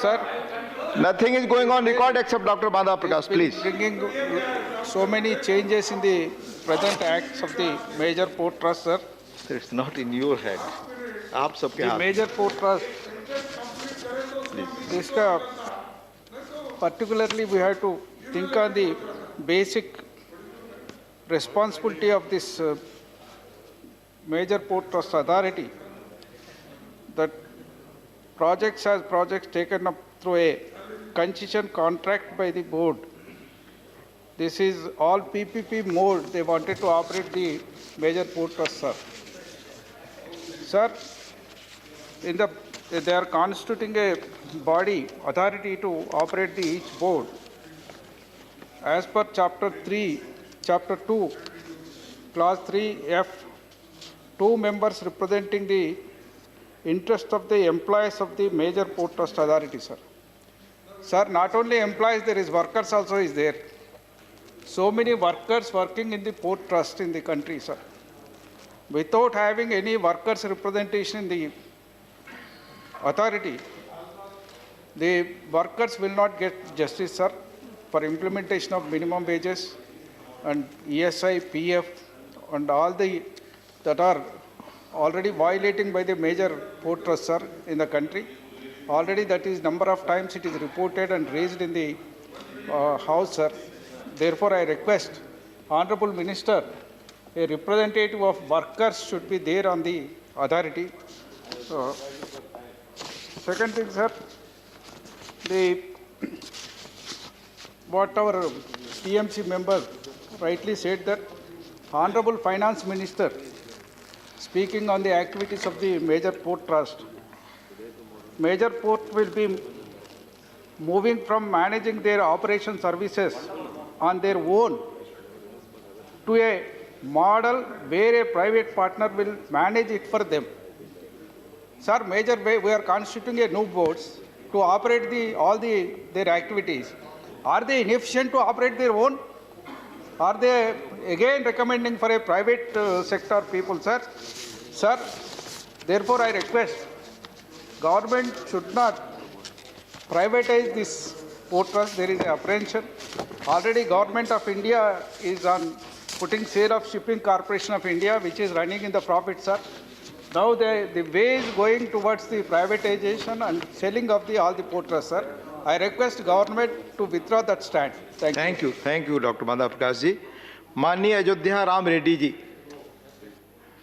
sir. Nothing is going on record except Dr. Madhav Prakash, please. Bringing so many changes in the present acts of the major port trust, sir. It's not in your head. आप सबके The हाथ. major port trust, this particularly we have to think on the basic responsibility of this major port trust authority, that projects as projects taken up through a concession contract by the board. This is all PPP mode. They wanted to operate the major port trust, sir. Sir, they are constituting a body authority to operate each board. As per Chapter 3, Chapter 2, Clause 3F, 2 members representing the interest of the employees of the major port trust authority, sir. Sir, not only employees, there is workers also is there. So many workers working in the port trust in the country, sir. Without having any workers representation in the authority, the workers will not get justice, sir, for implementation of minimum wages and ESI, PF, and all the that are already violating by the major port trust, sir, in the country. Already that is number of times it is reported and raised in the House, sir. Therefore, I request Honorable Minister, a representative of workers should be there on the authority. Second thing, sir, what our TMC member rightly said, that Honorable Finance Minister, speaking on the activities of the major port trust, major port will be moving from managing their operation services on their own to a model where a private partner will manage it for them. Sir, major way we are constituting a new boards to operate their activities. Are they inefficient to operate their own? Are they again recommending for a private sector people, sir? Sir, therefore I request government should not privatize this port trust. There is an apprehension. Already Government of India is on putting sale of Shipping Corporation of India, which is running in the profit, sir. Now the way is going towards the privatization and selling of all the port trusts, sir. I request government to withdraw that stand. Thank you. Thank you, Dr. Madhav Prakash ji. माननीय अयोध्या राम रेड्डी जी.